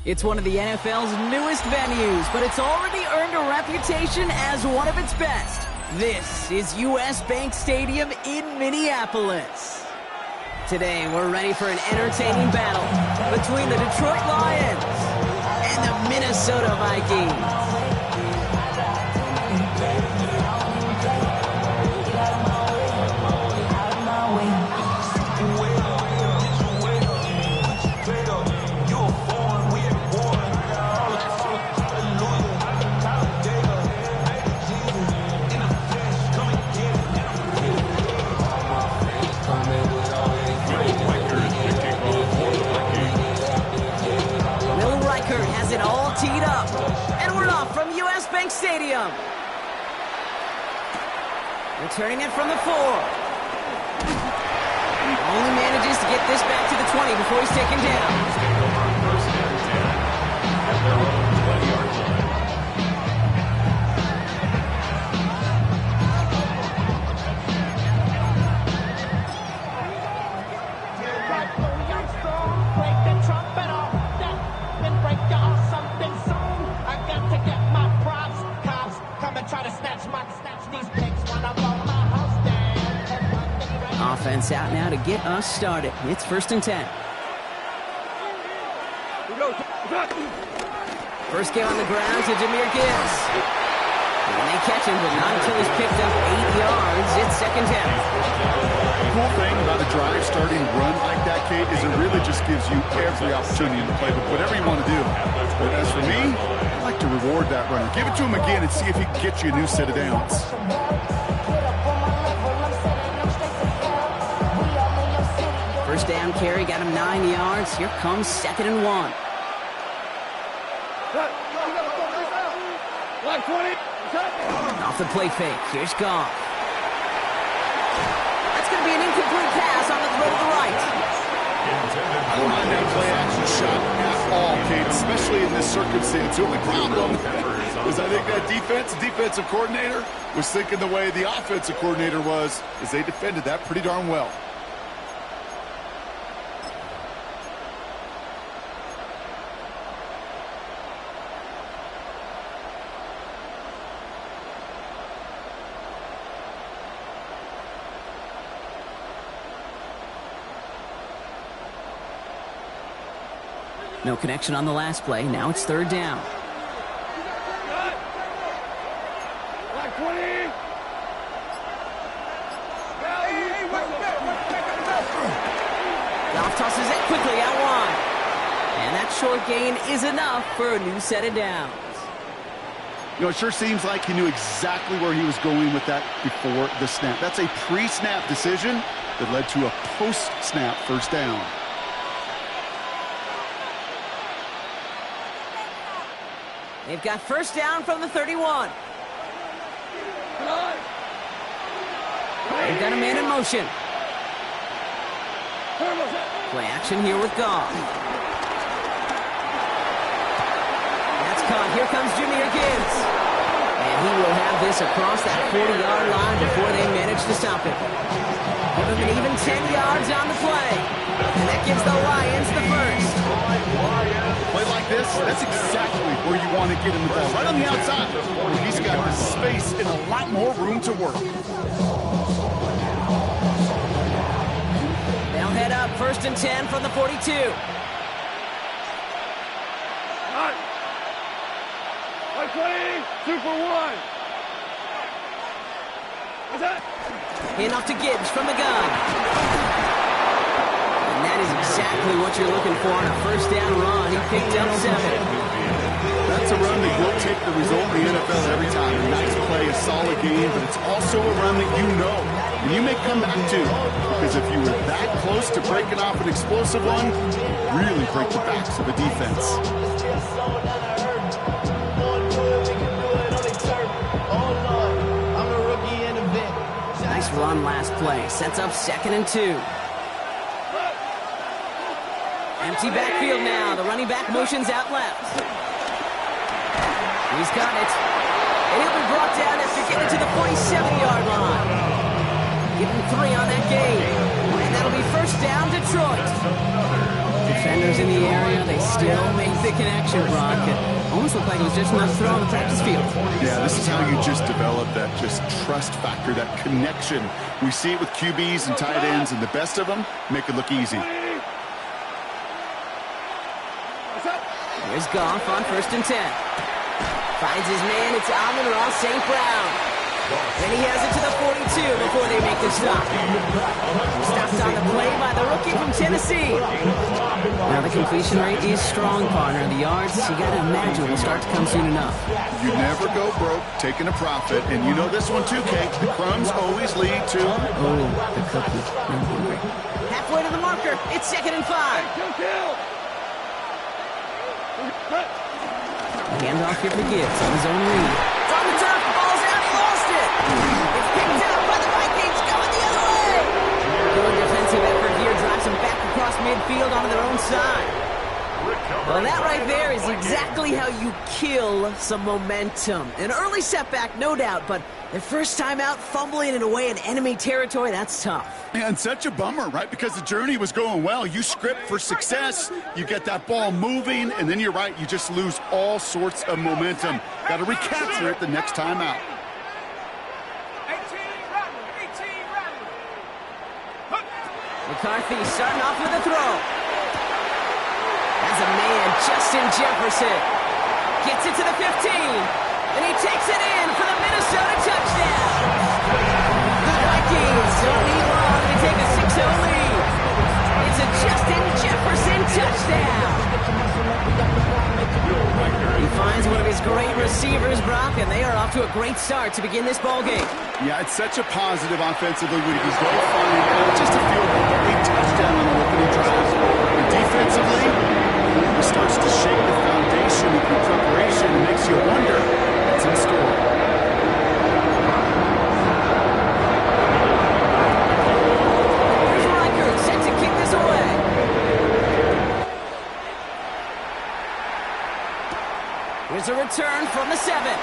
It's one of the NFL's newest venues, but it's already earned a reputation as one of its best. This is US Bank Stadium in Minneapolis. Today, we're ready for an entertaining battle between the Detroit Lions and the Minnesota Vikings. Has it all teed up, and we're off from US Bank Stadium. Returning it from the 4. Only manages to get this back to the 20 before he's taken down. Offense out now to get us started. It's 1st and 10. First game on the ground to Jahmyr Gibbs. And they catch him, but not until he's picked up 8 yards. It's 2nd down. The cool thing about a drive starting run like that, Kate, is it really just gives you every opportunity in the playbook, whatever you want to do. But as for me, I like to reward that runner. Give it to him again and see if he can get you a new set of downs. First down carry got him 9 yards. Here comes 2nd and 1. Off the play fake. Here's Goff. That's going to be an incomplete pass on the throw to the right. I don't mind that play action shot at all, Kate, especially in this circumstance. The only problem is I think that defensive coordinator was thinking the way the offensive coordinator was, as they defended that pretty darn well. No connection on the last play. Now it's 3rd down. Goff tosses it quickly out wide. And that short gain is enough for a new set of downs. You know, it sure seems like he knew exactly where he was going with that before the snap. That's a pre-snap decision that led to a post-snap 1st down. They've got 1st down from the 31. They've got a man in motion. Play action here with Goff. That's caught. Here comes Jahmyr Gibbs. And he will have this across that 40-yard line before they manage to stop it. Give him an even 10 yards on the play. And that gives the Lions the 1st. Play like this, that's exactly where you want to get him the ball. Right on the outside, where he's got the space and a lot more room to work. They'll head up 1st and 10 from the 42. Hand off to Gibbs from the gun. And that is exactly what you're looking for on a 1st down run. He picked up 7. That's a run that will take the result in the NFL every time. A nice play, a solid game, but it's also a run that you know and you may come back to. Because if you were that close to breaking off an explosive one, you really break the backs of a defense. Nice run last play. Sets up 2nd and 2. Empty backfield now. The running back motions out left. He's got it. And he'll be brought down after getting to the 47-yard line. Give him 3 on that game. And that'll be 1st down, Detroit. If defenders in the area, they still make the connection, Brock. It almost looked like it was just another throw on the practice field. Yeah, this is how you just develop that just trust factor, that connection. We see it with QBs and tight ends, and the best of them make it look easy. Here's Goff on 1st and 10. Finds his man, it's Amon-Ra St. Brown. And he has it to the 42 before they make the stop. Stopped on the play by the rookie from Tennessee. Now the completion rate is strong, partner. The yards, you got to imagine, will start to come soon enough. You never go broke taking a profit, and you know this one too, Kate. The crumbs always lead to... Oh, the cookie. I'm hungry. Halfway to the marker. It's 2nd and 5. Handoff here for Gibbs on his own read. It's on the turf. Ball's out. He lost it. It's picked up by the Vikings. Going the other way. Good defensive effort here. Drives them back across midfield onto their own side. Well, that right there is exactly how you kill some momentum. An early setback, no doubt, but their first time out, fumbling it away in enemy territory, that's tough. And such a bummer, right? Because the journey was going well. You script for success, you get that ball moving, and then you're right, you just lose all sorts of momentum. Got to recapture it the next time out. McCarthy starting off with a throw. As a man, Justin Jefferson gets it to the 15, and he takes it in for the Minnesota touchdown. The Vikings don't need long to take a 6-0 lead. It's a Justin Jefferson touchdown. He finds one of his great receivers, Brock, and they are off to a great start to begin this ballgame. Yeah, it's such a positive offensively when he's going to find just a field goal, a touchdown on the opening drive. And defensively, he starts to shake the foundation of your preparation and makes you wonder what's in store. Here's Reichert set to kick this away. Here's a return from the 7.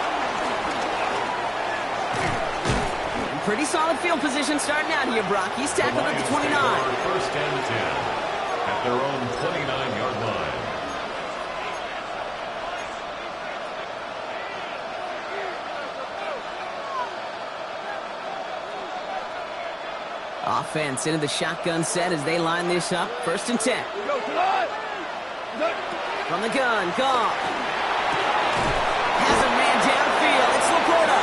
Pretty solid field position starting out here, Brock. He's tackled at the 29. 1st and 10 at their own 29-yard line. Offense into the shotgun set as they line this up. 1st and 10. From the gun, Goff. Has a man downfield. It's Laporta.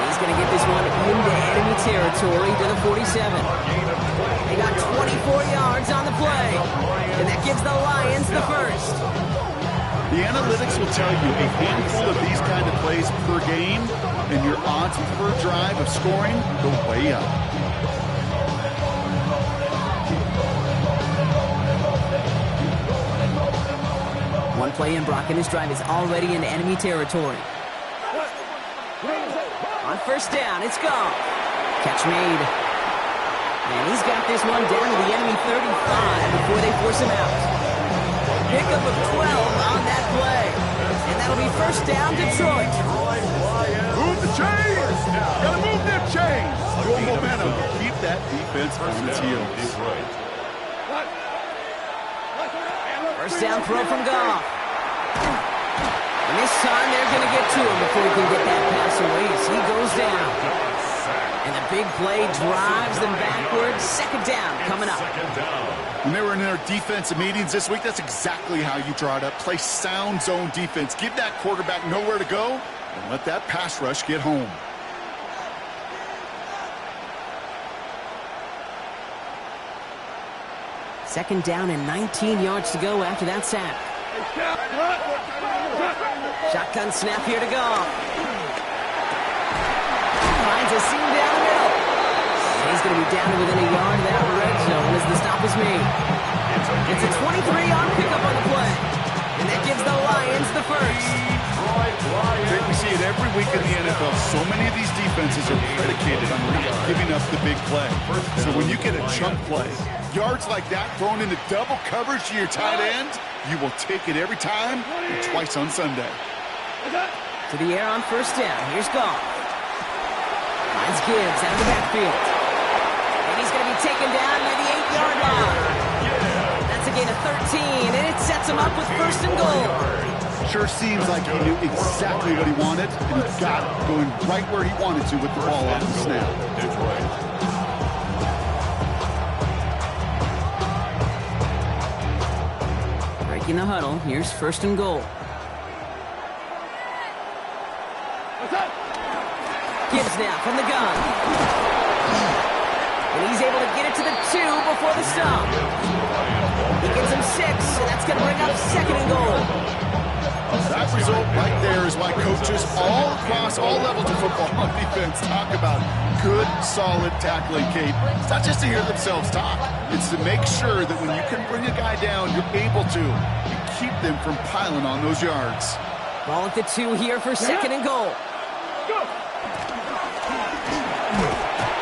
He's going to get this one into enemy territory to the 47. They got 24 yards on the play. And that gives the Lions the first. The analytics will tell you a handful of these kind of plays per game, and your odds per drive of scoring go way up. One play in, Brock, and his drive is already in enemy territory. On 1st down, it's gone. Catch made. And he's got this one down to the enemy 35 before they force him out. Pickup of 12 on that play. And that'll be 1st down, Detroit. Move the chains! Gotta move them chains! Go momentum. Keep that defense on its heels. 1st down throw from Goff. And this time they're going to get to him before he can get that pass away as he goes down. And the big play drives them backwards. 2nd down coming up. When they were in their defensive meetings this week, that's exactly how you draw it up. Play sound zone defense. Give that quarterback nowhere to go and let that pass rush get home. Second down and 19 yards to go after that sack. Shotgun snap here to go. Finds a seam down the middle. And he's going to be down to within a yard of that red zone as the stop is made. It's a 23-yard pickup on the play. And that gives the Lions the first. We see it every week in the NFL. So many of these defenses are predicated on giving up the big play. So when you get a chunk play, yards like that thrown into double coverage to your tight end, you will take it every time and twice on Sunday. To the air on 1st down. Here's Goff. Finds Gibbs out of the backfield. And he's going to be taken down near the 8-yard line. That's a gain of 13 him up with first and goal. Sure seems like he knew exactly what he wanted, and he got it, going right where he wanted to with the ball off the snap. Breaking the huddle, here's first and goal. Gibbs now from the gun. And he's able to get it to the 2 before the stop. He gets him 6, and that's going to bring up second and goal. That result right there is why coaches all across all levels of football on defense talk about good, solid tackling, Kate. It's not just to hear themselves talk. It's to make sure that when you can bring a guy down, you're able to and keep them from piling on those yards. Ball at the 2 here for second and goal.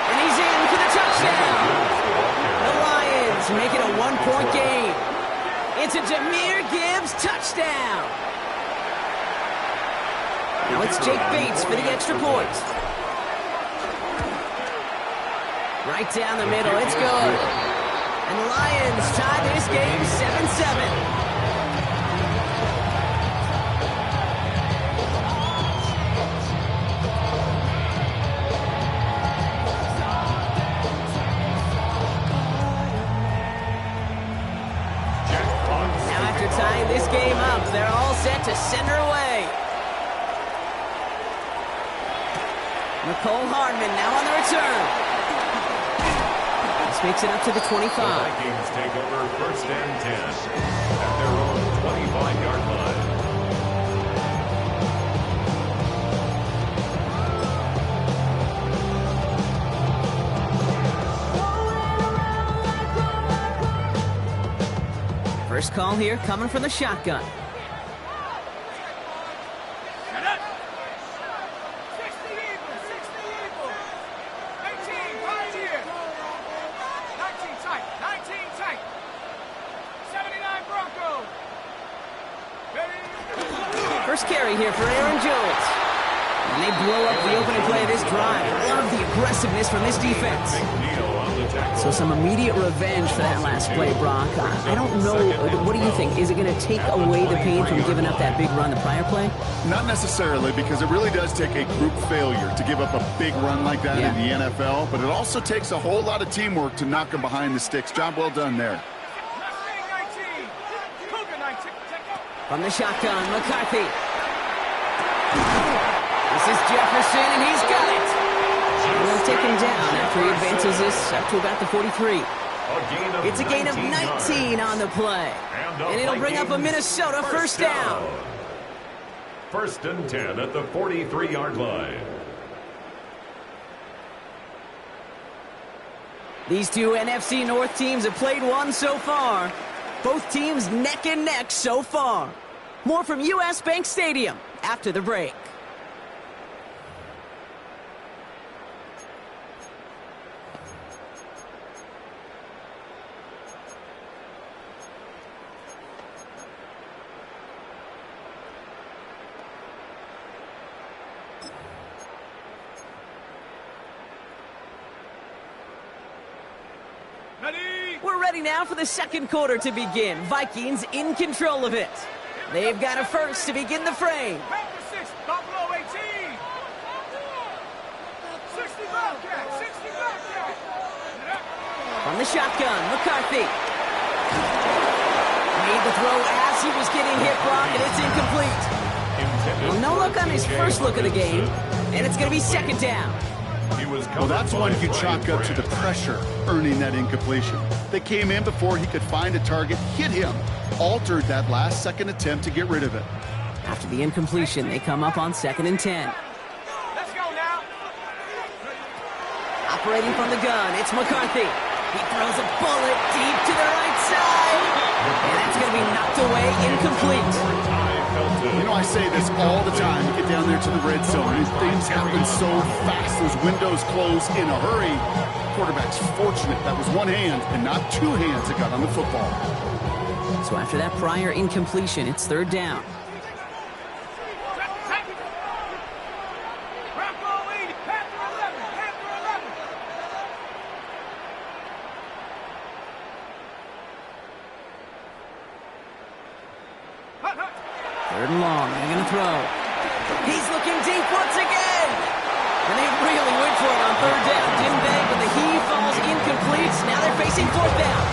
And he's in for the touchdown. The Lions make it a 1-point game. It's a Jahmyr Gibbs touchdown. Now it's Jake Bates for the extra point. Right down the middle, it's good. And the Lions tie this game 7-7. Now after tying this game up, they're all set to send her away. Nicole Hardman now on the return. This makes it up to the 25. The Vikings take over first and 10 at their own 25-yard line. First call here coming from the shotgun. First carry here for Aaron Jones. And they blow up the opening play of this drive. I love the aggressiveness from this defense. So some immediate revenge for that last play, Brock. I don't know. What do you think? Is it going to take away the pain from giving up that big run the prior play? Not necessarily, because it really does take a group failure to give up a big run like that in the NFL. But it also takes a whole lot of teamwork to knock them behind the sticks. Job well done there. From the shotgun, McCarthy. This is Jefferson, and he's got it. And they'll take him down after he advances this up to about the 43. It's a gain of 19 on the play. And it'll bring up a Minnesota first down. First and 10 at the 43-yard line. These two NFC North teams have played one so far. Both teams neck and neck so far. More from U.S. Bank Stadium after the break. We're ready now for the second quarter to begin. Vikings in control of it. They've got a first to begin the frame. From the shotgun, McCarthy. Made the throw as he was getting hit, Brock, and it's incomplete. Well, no look on his first look of the game, and it's going to be second down. Well, that's one you chalk up to the pressure earning that incompletion. They came in before he could find a target, hit him, altered that last-second attempt to get rid of it. After the incompletion, they come up on 2nd and 10. Let's go now. Operating from the gun, it's McCarthy. He throws a bullet deep to the right side. And that's going to be knocked away, incomplete. You know, I say this all the time. You get down there to the red zone, and things happen so fast. Those windows close in a hurry. Quarterback's fortunate that was one hand and not two hands that got on the football. So after that prior incompletion, it's third down. Third and long. They're going to throw. He's looking deep once again. And they really went for it on third down, didn't they? But the heave falls incomplete. Now they're facing fourth down.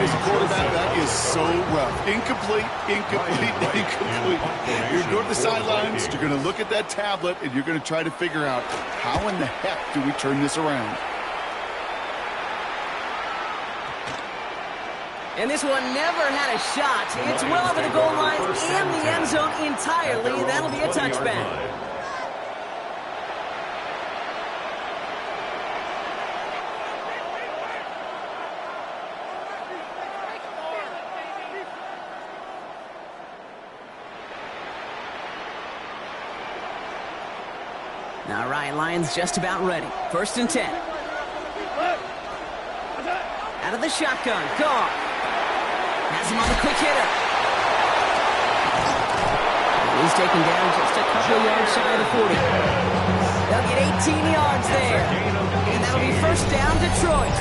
As a quarterback, that is so rough. Incomplete, incomplete, incomplete. You're going to go to the sidelines, you're going to look at that tablet, and you're going to try to figure out how in the heck do we turn this around. And this one never had a shot. It's well over the goal line and the end zone entirely. That'll be a touchback. All right, Lions just about ready. 1st and 10. Out of the shotgun. Gone. Has him on the quick hitter. He's taken down just a couple of yards shy of the 40. They'll get 18 yards there. And that'll be 1st down, Detroit.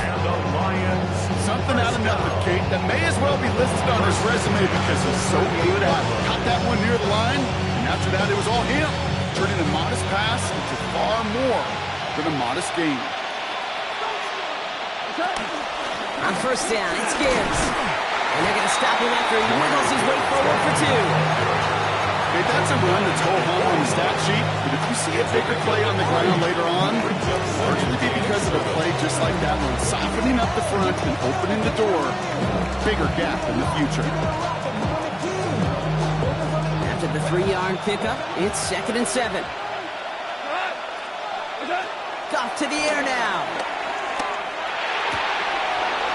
Something out of nothing, Kate, that may as well be listed on his resume because he's so good at it. Caught that one near the line, and after that it was all him. Turning a modest pass into far more than a modest gain. On 1st down, it's Gibbs. And they're going to stop him after he wiggles his way forward for 2. Hey, that's a run that's ho-hum on the stat sheet, but if you see a bigger play on the ground later on, largely be because of a play just like that one, softening up the front and opening the door, bigger gap in the future. After the 3-yard pickup, it's 2nd and 7. Goff to the air now.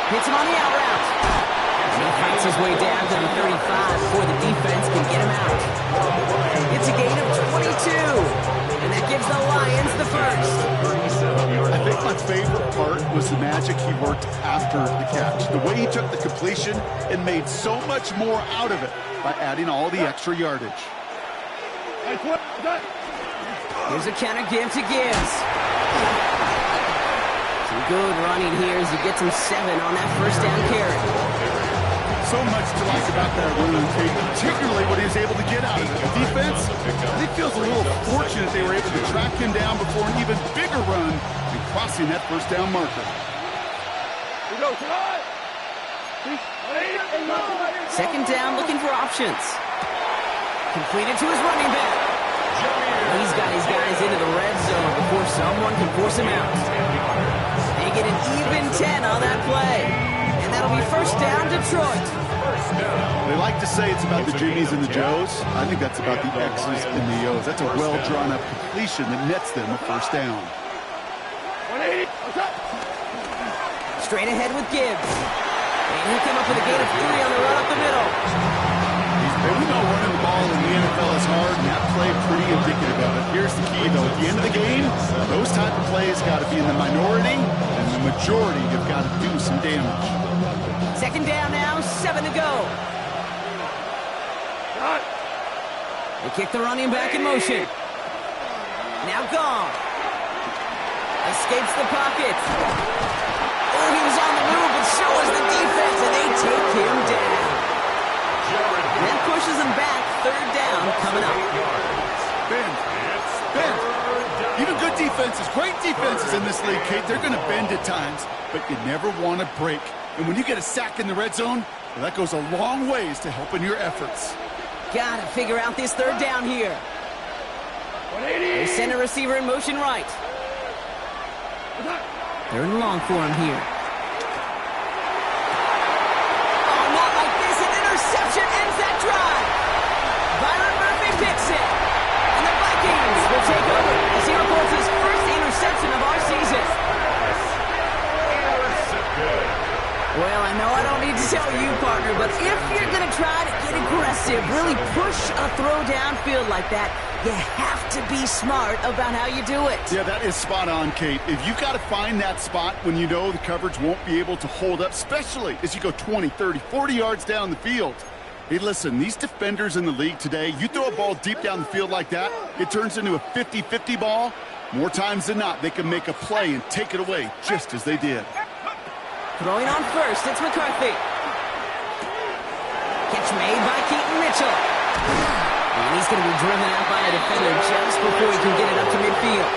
Hits him on the out route. And he fights his way down to the 35 before the defense can get him out. It's a gain of 22. And that gives the Lions the 1st. I think my favorite part was the magic he worked after the catch. The way he took the completion and made so much more out of it by adding all the extra yardage. Here's a counter give to Gibbs. Some good running here as he gets him 7 on that 1st down carry. So much to like about that run, particularly what he was able to get out of it. The defense, I think, feels a little fortunate they were able to track him down before an even bigger run and crossing that 1st down marker. 2nd down, looking for options. Completed to his running back. He's got his guys into the red zone before someone can force him out. They get an even 10 on that play. And that'll be 1st down, Detroit. They like to say it's about the Jimmies and the Joes. I think that's about the X's and the O's. That's a well-drawn-up completion that nets them a 1st down. Straight ahead with Gibbs. And he'll come up with a gain of 3 on the run up the middle. We know running the ball in the NFL is hard, and that play pretty indicative of it. Here's the key, though. At the end of the game, those type of plays got to be in the minority, and the majority have got to do some damage. 2nd down now, 7 to go. They kick the running back in motion. Now gone. Escapes the pocket. Oh, he was on the move, but so was the defense, and they take him down. And that pushes him back. 3rd down coming up. Bend. Even good defenses, great defenses in this league, Kate, they're going to bend at times, but you never want to break. And when you get a sack in the red zone, well, that goes a long ways to helping your efforts. Gotta figure out this 3rd down here. They send a receiver in motion right. 3rd and long for him here. Oh, not like this. An interception ends that drive. Byron Murphy picks it. And the Vikings will take over as he reports his 1st interception of our season. Well, I know I don't need to tell you, partner, but if you're going to try to get aggressive, really push a throw downfield like that, you have to be smart about how you do it. Yeah, that is spot on, Kate. If you've got to find that spot when you know the coverage won't be able to hold up, especially as you go 20, 30, 40 yards down the field. Hey, listen, these defenders in the league today, you throw a ball deep down the field like that, it turns into a 50-50 ball. More times than not, they can make a play and take it away just as they did. Throwing on 1st, it's McCarthy. Catch catch made by Keaton Mitchell. And he's going to be driven out by a defender just before he can get it up to midfield.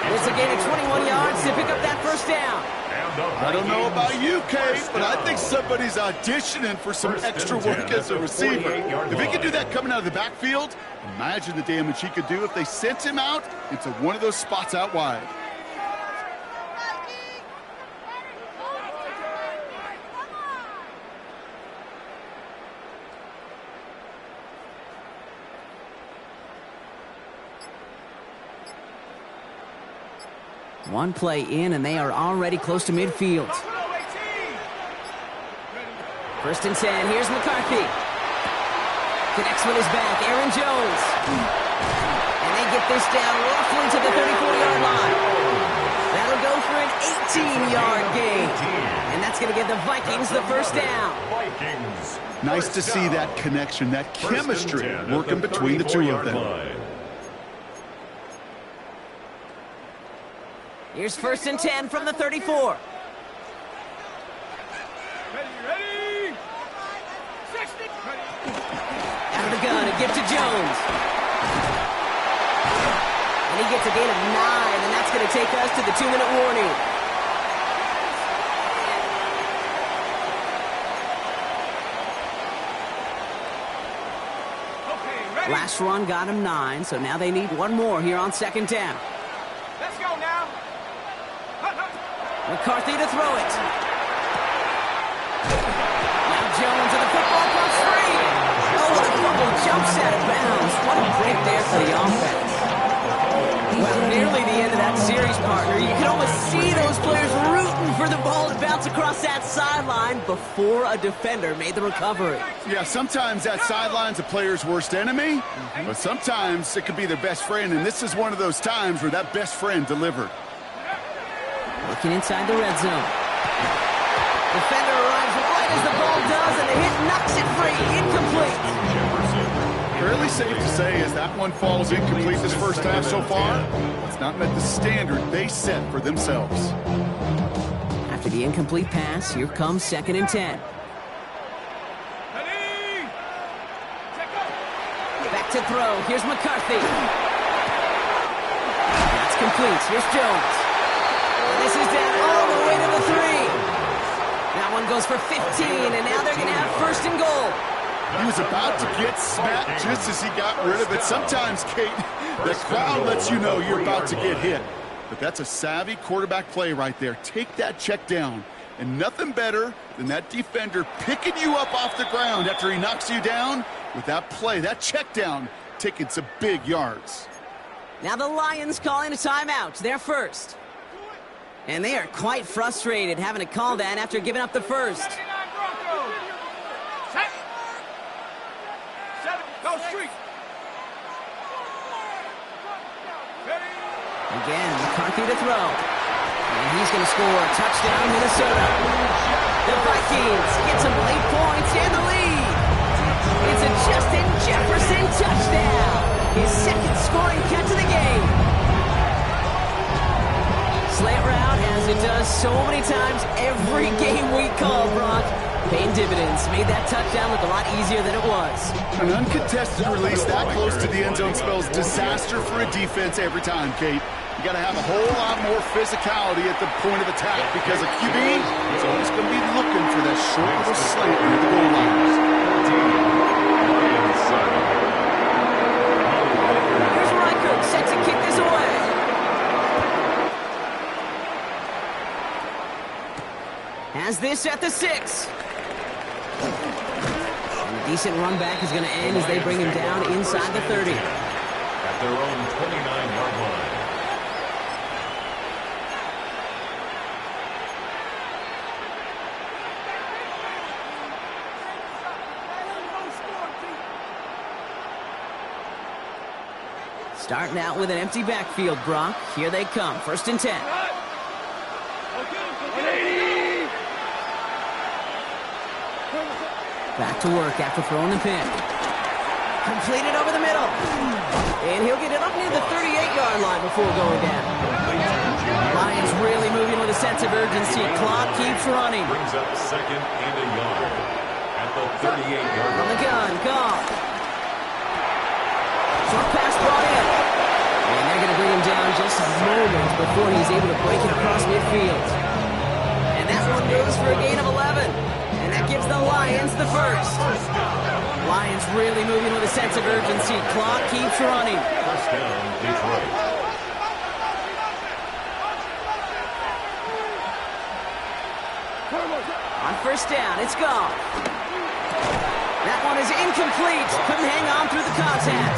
It's a gain of 21 yards to pick up that first down. I don't know about you, Kate, but I think somebody's auditioning for some extra work as a receiver. If he could do that coming out of the backfield, imagine the damage he could do if they sent him out into one of those spots out wide. One play in, and they are already close to midfield. First and 10. Here's McCarthy. Connects with his back. Aaron Jones. And they get this down roughly to the 34-yard line. That'll go for an 18-yard gain. And that's going to give the Vikings the first down. Nice to see that connection, that chemistry working between the two of them. Here's first and 10 from the 34. Ready. Out of the gun, a gift to Jones. And he gets a gain of 9, and that's going to take us to the 2-minute warning. Okay, ready? Last run got him 9, so now they need one more here on second down. Let's go now. McCarthy to throw it. Now Jones and the football comes free. Oh, what a fumble, jumps out of bounds. What a break there for the offense. Well, nearly the end of that series, partner. You can almost see those players rooting for the ball to bounce across that sideline before a defender made the recovery. Yeah, sometimes that sideline's a player's worst enemy, but sometimes it could be their best friend, and this is one of those times where that best friend delivered. Looking inside the red zone. Defender arrives right as the ball does, and the hit knocks it free. Incomplete. Fairly safe to say as that one falls incomplete this first half so far, it's not met the standard they set for themselves. After the incomplete pass, here comes second and 10. Ready. Back to throw. Here's McCarthy. That's complete. Here's Jones. This is down all the way to the 3. That one goes for 15, and now they're going to have first and goal. He was about to get smacked just as he got rid of it. Sometimes, Kate, the crowd lets you know you're about to get hit. But that's a savvy quarterback play right there. Take that check down. And nothing better than that defender picking you up off the ground after he knocks you down with that play, that check down, taking some big yards. Now the Lions calling a timeout. They're first. And they are quite frustrated having to call that after giving up the first. Set. Go street. Again, McCarthy to throw. And he's going to score a touchdown, Minnesota. The Vikings get some late points and the lead. It's a Justin Jefferson touchdown. His second scoring catch of the game. Slant route, as it does so many times every game we call, Brock. Paying dividends. Made that touchdown look a lot easier than it was. An uncontested release that close to the end zone spells disaster for a defense every time, Kate. You got to have a whole lot more physicality at the point of attack because a QB is always going to be looking for that short little slant near the goal line. Here's Reichert set to kick this away. Has this at the 6. And a decent run back is going to end as they bring him down inside the 30. At their own 29-yard line. Starting out with an empty backfield, Brock. Here they come. First and 10. Back to work after throwing the pin. Completed over the middle. And he'll get it up near the 38-yard line before going down. Lions really moving with a sense of urgency. Clock keeps running. Brings up second and a yard. At at the 38-yard On the line. gun, Goff. Short pass brought in. And they're going to bring him down just a moment before he's able to break it across midfield. And that one goes for a gain of 11. And that gives the Lions the first. Lions really moving with a sense of urgency. Clock keeps running. First down, Detroit. On first down, it's Goff. That one is incomplete. Couldn't hang on through the contact.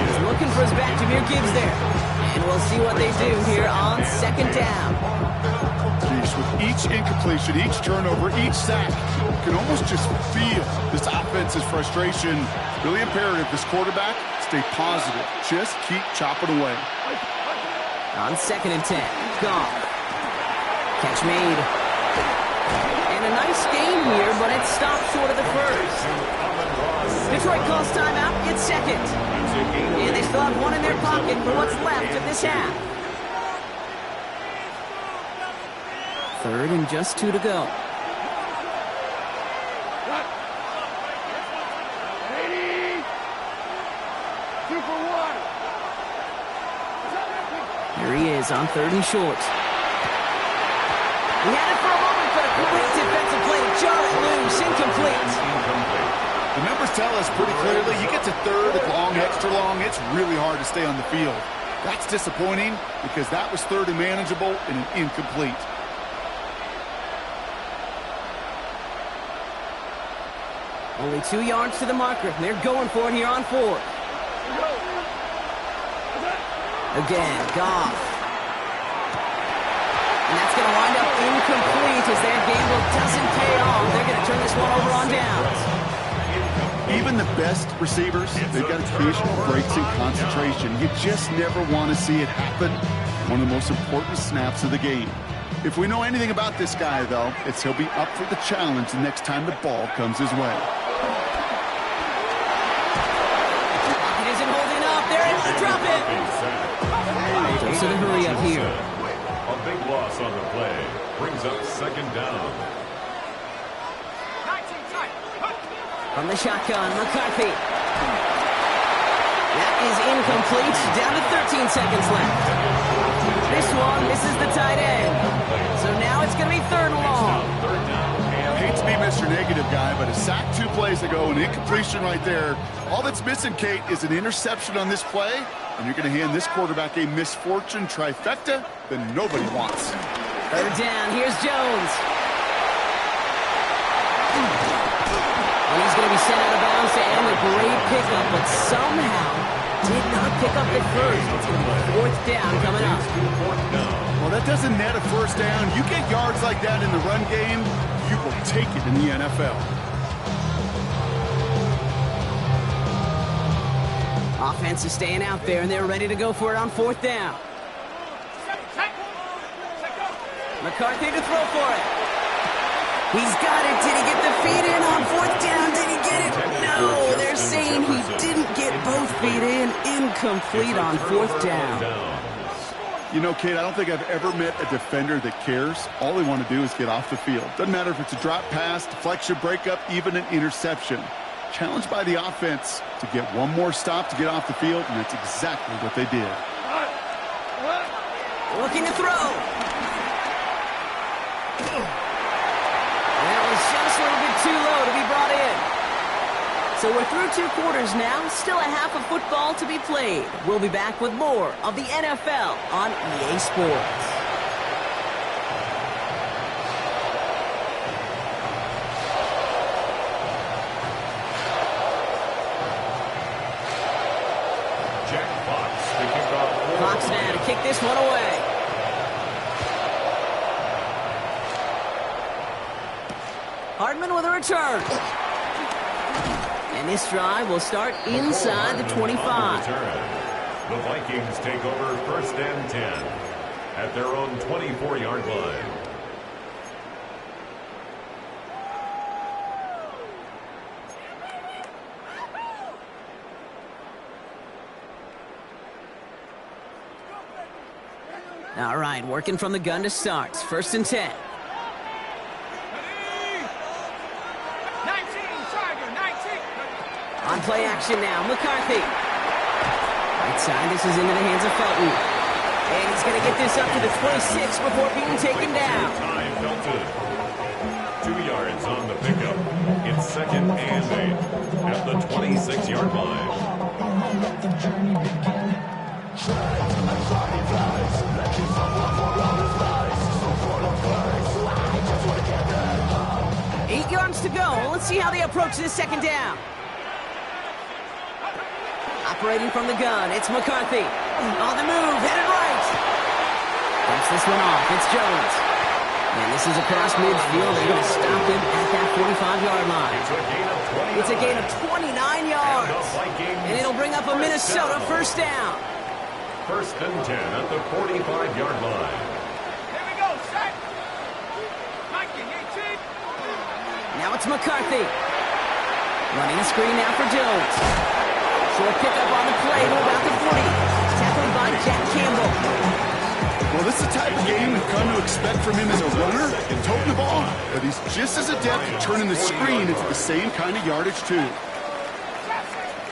He's looking for his back. Jameer Gibbs there. And we'll see what they do here on second down. Geez, with each incompletion, each turnover, each sack, you can almost just feel this offense's frustration. Really imperative, this quarterback, stay positive. Just keep chopping away. On second and 10, Goff. Catch made. And a nice game here, but it stopped short of the first. Detroit calls timeout. It's second. And they still have one in their pocket for what's left of this half. Third and just 2 to go. Here he is on third and short. He had it for a moment, but a great defensive play to jar it loose. Incomplete. The numbers tell us pretty clearly, you get to third, long, extra long, it's really hard to stay on the field. That's disappointing because that was third and manageable and an incomplete. Only 2 yards to the marker. They're going for it here on fourth. Again, Goff. And that's going to wind up incomplete as their gamble doesn't pay off. They're going to turn this one over on downs. Even the best receivers, they've got occasional breaks in concentration. You just never want to see it happen. One of the most important snaps of the game. If we know anything about this guy, though, it's he'll be up for the challenge the next time the ball comes his way. It isn't holding up. They're able to drop it. So the hurry up here. A big loss on the play brings up second down. From the shotgun, McCarthy. That is incomplete. Down to 13 seconds left. This one misses the tight end. So now it's going to be third and long. I hate to be Mr. Negative guy, but a sack 2 plays ago, an incompletion right there. All that's missing, Kate, is an interception on this play, and you're going to hand this quarterback a misfortune trifecta that nobody wants. Third down, here's Jones. And he's going to be sent out of bounds to end a great pickup, but somehow did not pick up the first. It's going to be fourth down coming up. Well, that doesn't net a first down. You get yards like that in the run game, you will take it in the NFL. Offense is staying out there, and they're ready to go for it on fourth down. McCarthy to throw for it. He's got it. Did he get the feet in on fourth down? Did he get it? No, they're saying he didn't get both feet in. Incomplete on fourth down. You know, Kate, I don't think I've ever met a defender that cares. All they want to do is get off the field. Doesn't matter if it's a drop pass, deflection, breakup, even an interception. Challenged by the offense to get one more stop to get off the field, and that's exactly what they did. Looking to throw. That was just a little bit too low to be brought in. So we're through 2 quarters now. Still a half of football to be played. We'll be back with more of the NFL on EA Sports. Fox now to kick this one away. Hardman with a return. And this drive will start inside the 25. The Vikings take over first and 10 at their own 24-yard line. All right, working from the gun to start. First and 10. On play action now, McCarthy. Right side, this is into the hands of Felton. And he's going to get this up to the 26 before being taken down. Time, Felton. 2 yards on the pickup. It's 2nd and 8 at the 26-yard line. 8 yards to go. Let's see how they approach this 2nd down. Operating from the gun, it's McCarthy. On the move, headed right. Dumps this one off, it's Jones. And this is across midfield. They're going to stop him at that 45-yard line. It's a gain of 29 yards. And it'll bring up a Minnesota 1st down. 1st and 10 at the 45-yard line. Here we go, set. Viking 18. Now it's McCarthy. Running a screen now for Jones. Short pickup on the play to about the 40. Tackled by Jack Campbell. Well, this is the type of game we've come to expect from him as a runner and toting the ball. But he's just as adept at turning the screen into the same kind of yardage, too.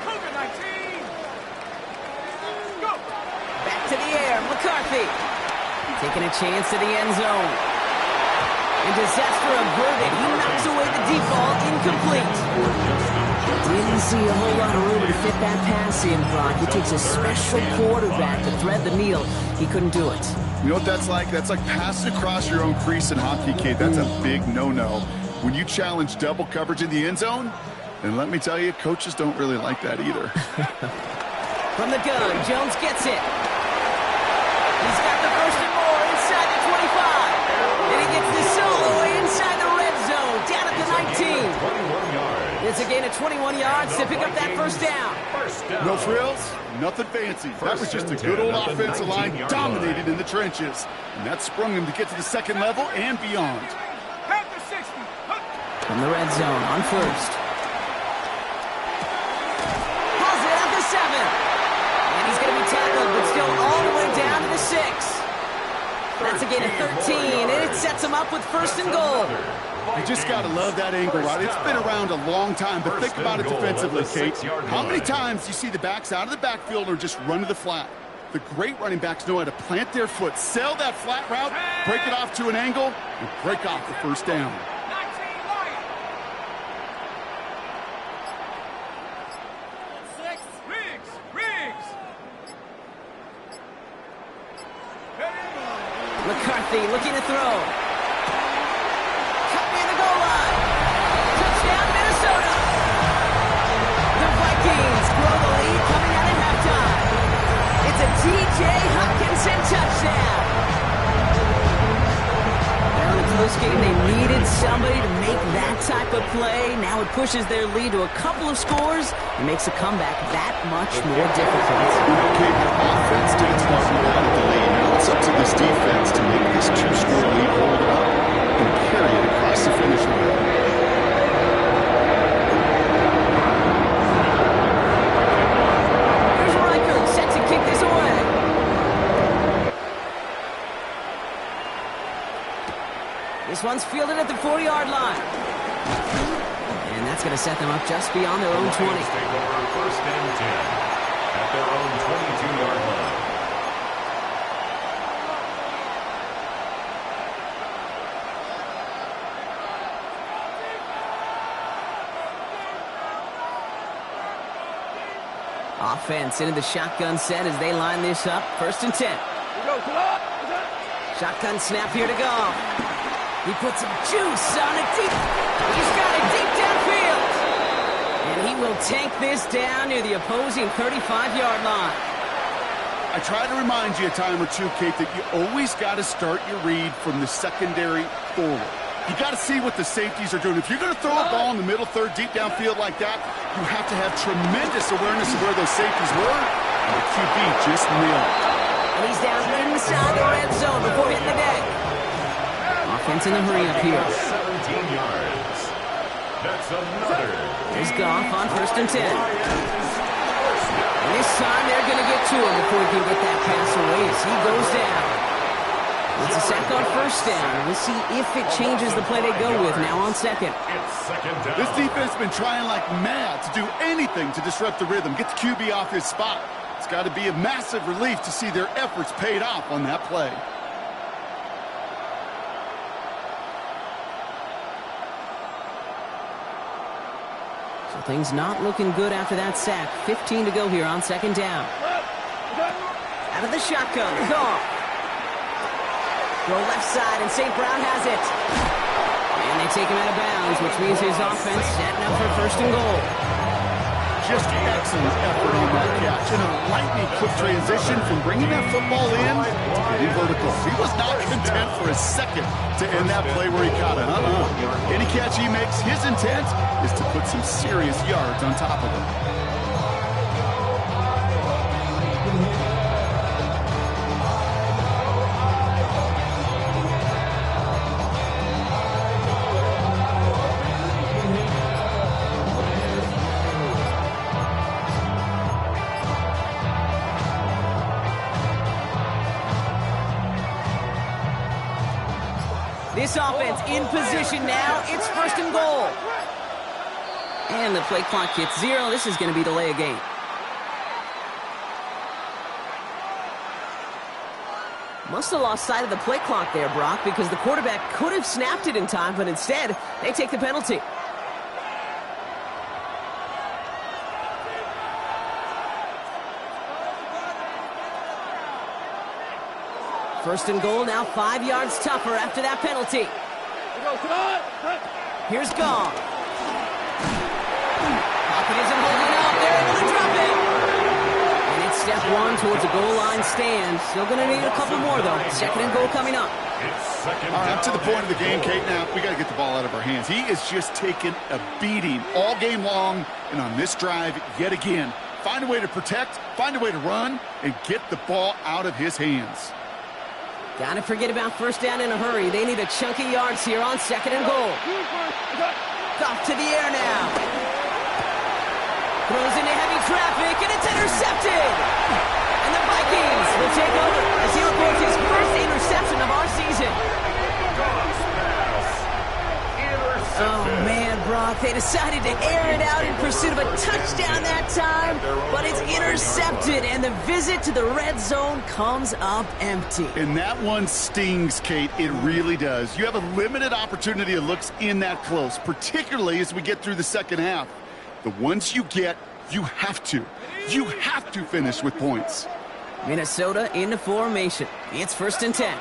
Cougar 19. Go. Back to the air, McCarthy. Taking a chance to the end zone. And disaster averted. He knocks away the deep ball, incomplete. Didn't see a whole lot of room to fit that pass in, Brock. It takes a special quarterback to thread the needle. He couldn't do it. You know what that's like? That's like passing across your own crease in hockey, kid. That's a big no-no. When you challenge double coverage in the end zone, and let me tell you, coaches don't really like that either. From the gun, Jones gets it. He's got the 1st and more inside the 25. And he gets the solo inside the red zone, down at the 19. 21 yards. It's a gain of 21 yards to pick up that 1st down. No frills, nothing fancy. That was just a good old offensive line dominated in the trenches. And that sprung him to get to the 2nd level and beyond. Head to 60. From the red zone on 1st. Pulls it at the 7. And he's going to be tackled, but still all the way down to the 6. That's a gain of 13, and it sets him up with 1st and goal. You just got to love that angle route. It's been around a long time, but think about it defensively, Kate. How many times do you see the backs out of the backfield or just run to the flat? The great running backs know how to plant their foot, sell that flat route, break it off to an angle, and break off the 1st down. 19 Lion. 6. Riggs. McCarthy looking to throw. Cut near the goal line. Touchdown, Minnesota. The Vikings grow the lead coming out of halftime. It's a T.J. Hockenson touchdown. Now in a close game, they needed somebody to make that type of play. Now it pushes their lead to a couple of scores and makes a comeback that much more difficult. Okay, the offense did its part to out of the lead. Now it's up to this defense to make this 2-score lead hold up and carry it across the finish line. Here's Reichert set to kick this away. This one's fielded at the 40-yard line. And that's going to set them up just beyond their own 20. Take over 1st and 10 at their own 22-yard line. Offense into the shotgun set as they line this up. 1st and 10. Shotgun snap here to go. He puts some juice on it deep. He's got it deep downfield. And he will tank this down near the opposing 35-yard line. I try to remind you a time or two, Kate, that you always got to start your read from the secondary forward. You got to see what the safeties are doing. If you're going to throw a ball in the middle third, deep downfield like that, you have to have tremendous awareness of where those safeties were. And the QB just nailed it. And he's down inside the red zone before hitting the deck. Offense in the hurry up here. 17 yards. That's another. Here's Goff on 1st and 10. And this time they're going to get to him before he can get that pass away as he goes down. It's a sack on first down. We'll see if it changes the play they go with now on second. This defense has been trying like mad to do anything to disrupt the rhythm, get the QB off his spot. It's got to be a massive relief to see their efforts paid off on that play. So things not looking good after that sack. 15 to go here on second down. Out of the shotgun, Goff. Throw left side, and St. Brown has it. And they take him out of bounds, which means his offense setting up for first and goal. Just excellent effort on that catch. And a lightning quick transition from bringing that football in to getting vertical. He was not content for a second to end that play where he caught it. Any catch he makes, his intent is to put some serious yards on top of it. This offense in position now. It's first and goal. And the play clock hits 0. This is going to be delay a game. Must have lost sight of the play clock there, Brock, because the quarterback could have snapped it in time, but instead, they take the penalty. First and goal, now 5 yards tougher after that penalty. Here's Goff. Pocket isn't holding up. They're able to drop it. And it's step 1 towards a goal line stand. Still going to need a couple more, though. Second and goal coming up. All right, up to the point of the game, Kate. Now, we got to get the ball out of our hands. He is just taking a beating all game long. And on this drive, yet again, find a way to protect, find a way to run, and get the ball out of his hands. Gotta forget about first down in a hurry. They need a chunky yards here on second and goal. Goff to the air now. Throws into heavy traffic, and it's intercepted. And the Vikings will take over as he records his first interception of our season. Oh, man, Brock, they decided to air it out in pursuit of a touchdown that time, but it's intercepted, and the visit to the red zone comes up empty. And that one stings, Kate. It really does. You have a limited opportunity of looks in that close, particularly as we get through the second half. The ones you get, you have to finish with points. Minnesota into formation. It's first and 10.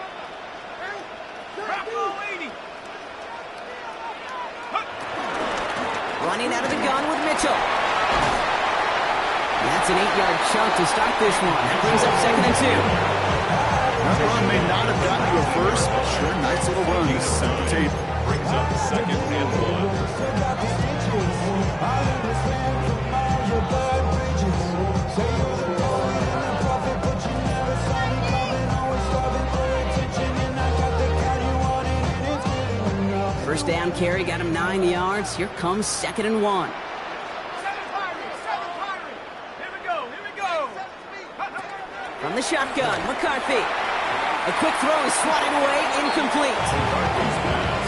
Running out of the gun with Mitchell. That's an 8-yard chunk to start this one. That brings up second and 2. That run may not have gotten you a first, but sure, nice little run to set the table. Brings up second and 1. First down carry got him 9 yards. Here comes second and 1. Here we go. From the shotgun, McCarthy. A quick throw is swatted away, incomplete.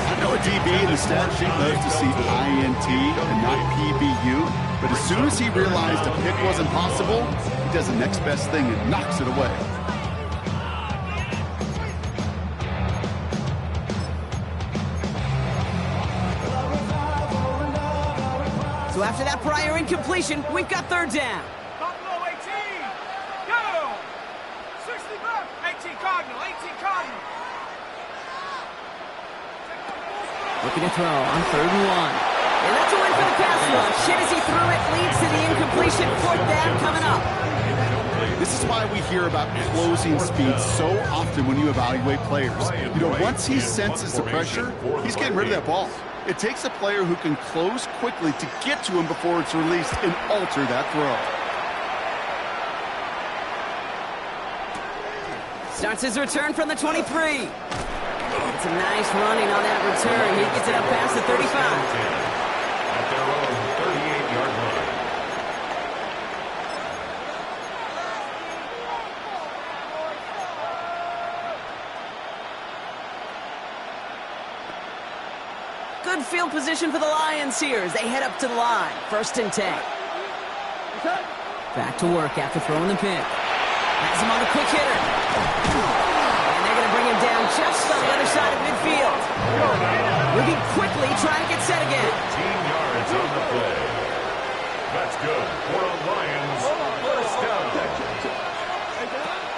I know a DB in the stat sheet loves to see INT and not PBU, but as soon as he realized a pick wasn't possible, he does the next best thing and knocks it away. So after that prior incompletion, we've got third down. Buffalo 18. Go. 60 back. 18 Cardinal. Looking to throw on third and 1. And that's a win for the pass rush. Shit as he threw it leads to the incompletion. Fourth down coming up. This is why we hear about closing speed so often when you evaluate players. You know, once he senses the pressure, he's getting rid of that ball. It takes a player who can close quickly to get to him before it's released and alter that throw. Starts his return from the 23. It's a nice running on that return. He gets it up past the 35. At their own 38-yard line. field position for the Lions here as they head up to the line. 1st and 10. Back to work after throwing the pick. Has him on the quick hitter. And they're going to bring him down just on the other side of midfield. Moving quickly, trying to get set again. 15 yards on the play. That's good for a Lions first down.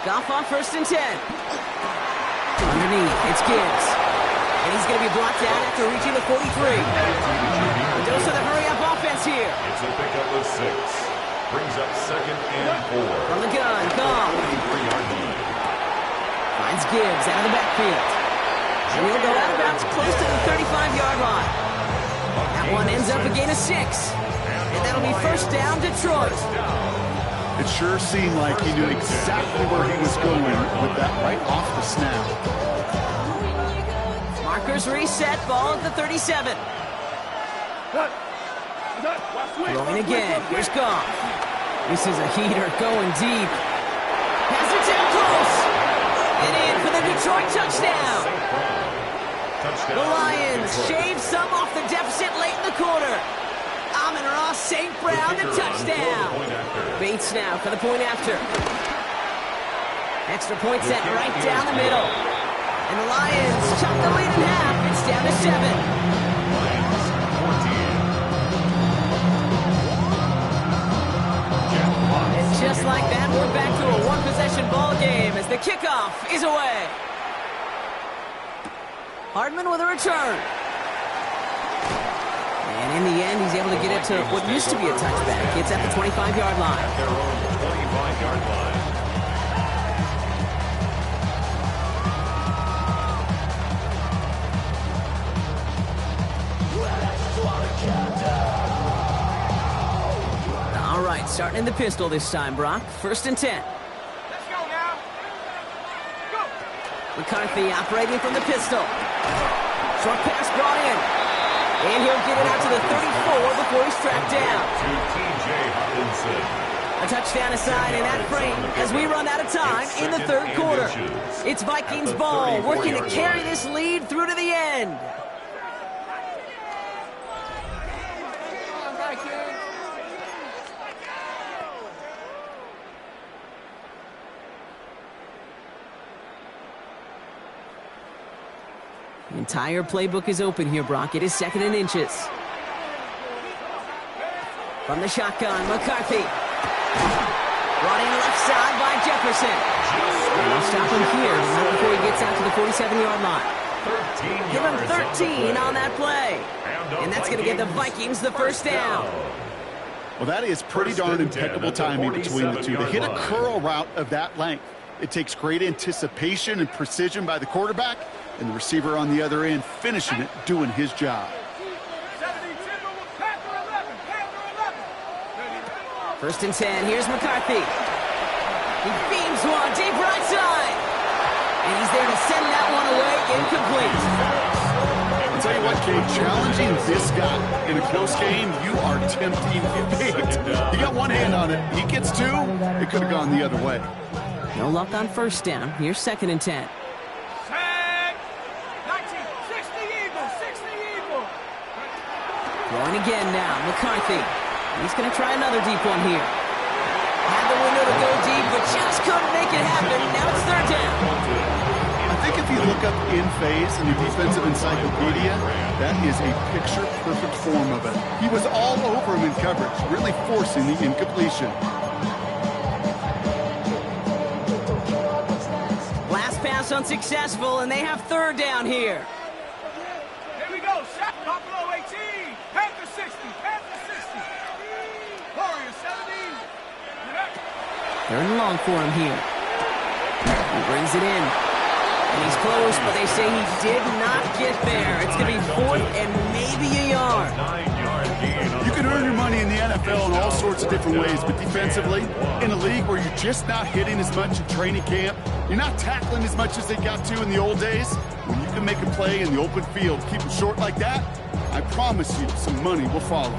Goff on 1st and 10. Underneath, it's Gibbs. And he's going to be brought down after reaching the 43. A dose of the hurry-up offense here. It's a pickup of 6. Brings up 2nd and 4. From the gun, Goff. 23-yard line. Finds Gibbs out of the backfield. And he'll go out of bounds close to the 35-yard line. That one ends up a gain of 6. And that'll be 1st down, Detroit. It sure seemed like he knew exactly where he was going with that right off the snap. Markers reset, ball at the 37. Throwing again, here's Goff. This is a heater going deep. Has it down close. And in for the Detroit touchdown. The Lions shave some off the deficit late in the quarter. Amon-Ra St. Brown, the touchdown. Bates now for the point after. Extra point set right down the middle. And the Lions chop the lead in half. It's down to 7. And just like that, we're back to a one-possession ball game as the kickoff is away. Hardman with a return. And in the end, he's able to get it to what used to be a touchback. It's at the 25-yard line. At their own 25-yard line. All right, starting in the pistol this time, Brock. 1st and 10. Let's go now. Go. McCarthy operating from the pistol. Short pass brought in. And he'll get it out to the 34 before he's tracked down. To T.J. Hawkinson. A touchdown aside in that frame as we run out of time in the 3rd quarter. It's Vikings ball working to carry this lead through to the end. The entire playbook is open here, Brock. It is 2nd and inches. From the shotgun, McCarthy. Brought in left side by Jefferson. And they'll stop him here right before he gets out to the 47-yard line. Give him 13 on that play. And that's going to give the Vikings the 1st down. Well, that is pretty darn impeccable timing between the two. They hit a curl route of that length. It takes great anticipation and precision by the quarterback, and the receiver on the other end finishing it, doing his job. 1st and 10, here's McCarthy. He beams one deep right side. And he's there to send that one away, incomplete. I'll tell you what, Kate, challenging this guy in a close game, you are tempting fate. You got one hand on it. He gets 2, it could have gone the other way. No luck on 1st down. Here's 2nd and 10. Going again now, McCarthy. He's going to try another deep one here. Had the window to go deep, but just couldn't make it happen. Now it's 3rd down. I think if you look up in phase in the defensive encyclopedia, that is a picture-perfect form of it. He was all over him in coverage, really forcing the incompletion. Last pass unsuccessful, and they have 3rd down here. Here we go. Shot Buffalo 18. Panther 60. Panther 60. Warriors 70. 3rd and long for him here. He brings it in. And he's close, but they say he did not get there. It's going to be 4th and maybe a yard. 9-yard gain. You can earn your money in the NFL in all sorts of different ways, but defensively, in a league where you're just not hitting as much in training camp, you're not tackling as much as they got to in the old days, when you can make a play in the open field, keep them short like that, I promise you some money will follow.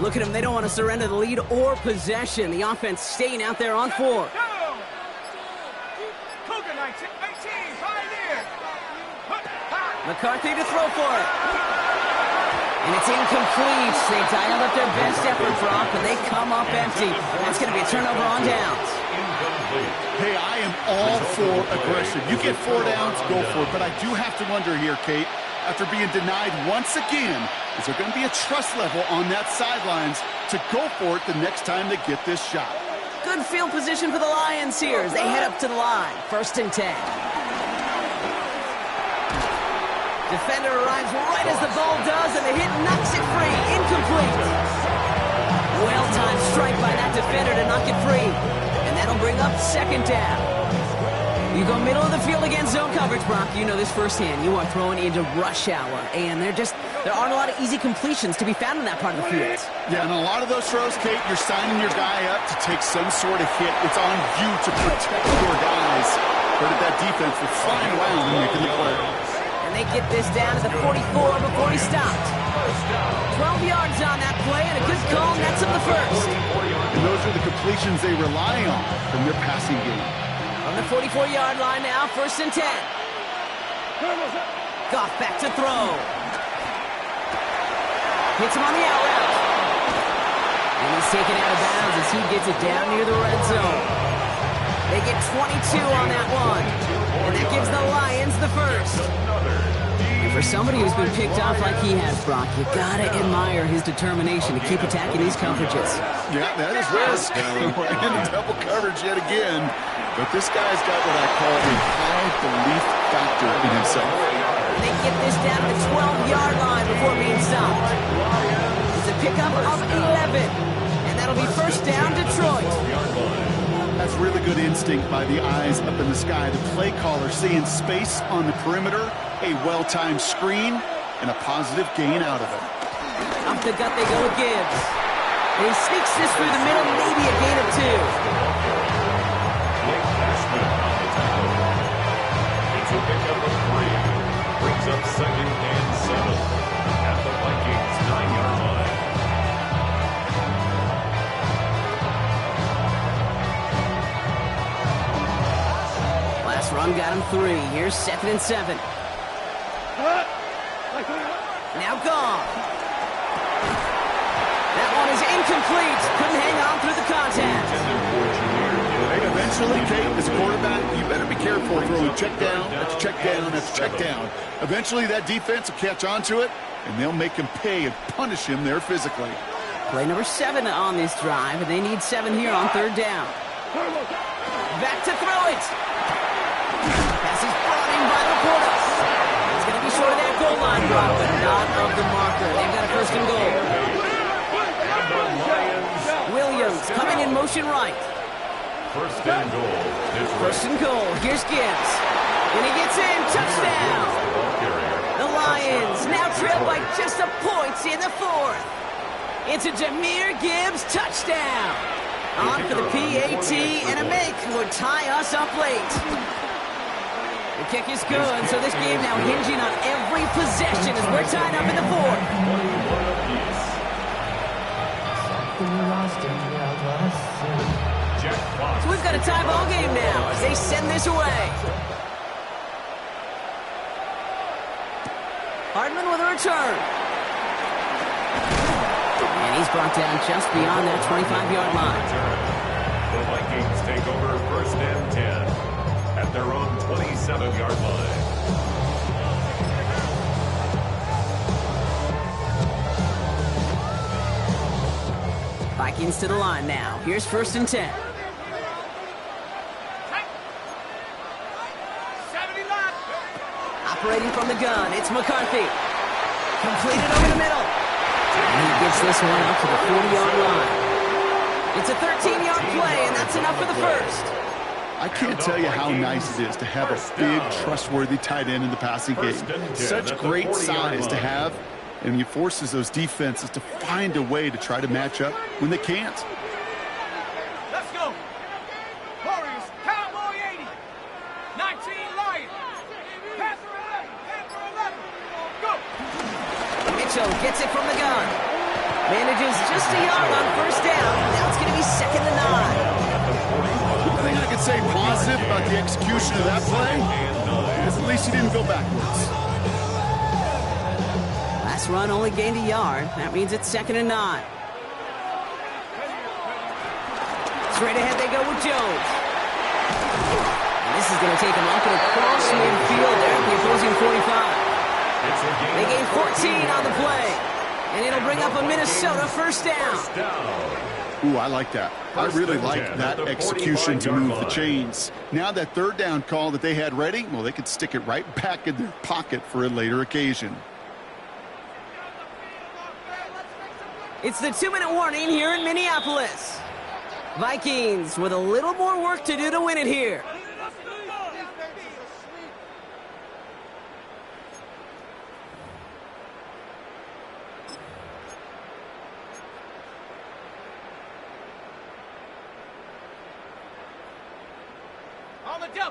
Look at them. They don't want to surrender the lead or possession. The offense staying out there on 4. Cougar 19, 18, Pioneer. McCarthy to throw for it. And it's incomplete. They dialed up their best effort, Brock, but they come up empty. That's going to be a turnover on downs. Hey, I am all for aggression. You get 4 downs, go for it. But I do have to wonder here, Kate, after being denied once again, is there going to be a trust level on that sidelines to go for it the next time they get this shot? Good field position for the Lions here as they head up to the line. 1st and 10. Defender arrives right as the ball does, and the hit knocks it free. Incomplete. Well-timed strike by that defender to knock it free. And that'll bring up 2nd down. You go middle of the field against zone coverage, Brock. You know this firsthand. You are throwing into rush hour, and there aren't a lot of easy completions to be found in that part of the field. Yeah, and a lot of those throws, Kate, you're signing your guy up to take some sort of hit. It's on you to protect your guys. But that defense will flying around and making the play. And they get this down to the 44 before he stopped. 12 yards on that play, and a good call nets him the first. And those are the completions they rely on from their passing game. On the 44-yard line now, 1st and 10. Goff back to throw. Hits him on the out route. And he's taken out of bounds as he gets it down near the red zone. They get 22 on that one. And that gives the Lions the first. And for somebody who's been picked off like he has, Brock, you gotta admire his determination to keep attacking these coverages. Yeah, that is risk. We're in double coverage yet again. But this guy's got what I call a high belief factor in himself. They get this down to the 12-yard line before being stopped. It's a pickup of 11. And that'll be 1st down, Detroit. That's really good instinct by the eyes up in the sky. The play caller seeing space on the perimeter, a well-timed screen, and a positive gain out of it. Up the gut they go with Gibbs. And he sneaks this through the middle, maybe a gain of 2. It's a pickup of 3. Brings up 2nd and 7 at the Vikings 9-yard line. Last run got him 3. Here's 2nd and 7. Now gone. That one is incomplete. Couldn't hang on through the contact. Hey, eventually, Kate, as a quarterback, you better be careful throwing check down after check down after check down. Eventually, that defense will catch on to it, and they'll make him pay and punish him there physically. Play number 7 on this drive, and they need 7 here on 3rd down. Back to throw it. Pass is brought in by Laporta. It's going to be short of that goal line, Brock, but not of the marker. They've got a 1st and goal. Williams coming in motion right. 1st and goal. 1st and goal. Here's Gibbs. When he gets in, touchdown. The Lions now trail by just a point in the 4th. It's a Jahmyr Gibbs touchdown. On for the PAT, and a make would tie us up late. The kick is good, so this game now hinging on every possession as we're tied up in the 4th. So we've got a tie ball game now as they send this away. Hardman with a return. And he's brought down just beyond that 25-yard line. The Vikings take over 1st and 10 at their own 27-yard line. Vikings to the line now. Here's 1st and 10. 70 left. Operating from the gun, it's McCarthy. Completed over the middle. And he gets this one up to the 40-yard line. It's a 13-yard play, and that's enough for the 1st. I can't tell you how nice it is to have a big, trustworthy tight end in the passing game. Such great size to have, and it forces those defenses to find a way to try to match up when they can't. Let's go. Warriors, Cowboy 80. 19 Lions. Panther 11. Panther 11. Go. Mitchell gets it from the gun. Manages just a yard on 1st down. Now it's going to be 2nd and 9. One thing I can say positive impressive about the execution of that play is at least he didn't go backwards. Last run only gained a yard. That means it's 2nd and 9. Straight ahead they go with Jones. And this is going to take him up and across midfield there at the opposing 45. They gain 14 on the play. And it'll bring up a Minnesota first down. Ooh, I like that. I really like that execution to move the chains. Now that 3rd down call that they had ready, well, they could stick it right back in their pocket for a later occasion. It's the 2-minute warning here in Minneapolis. Vikings with a little more work to do to win it here.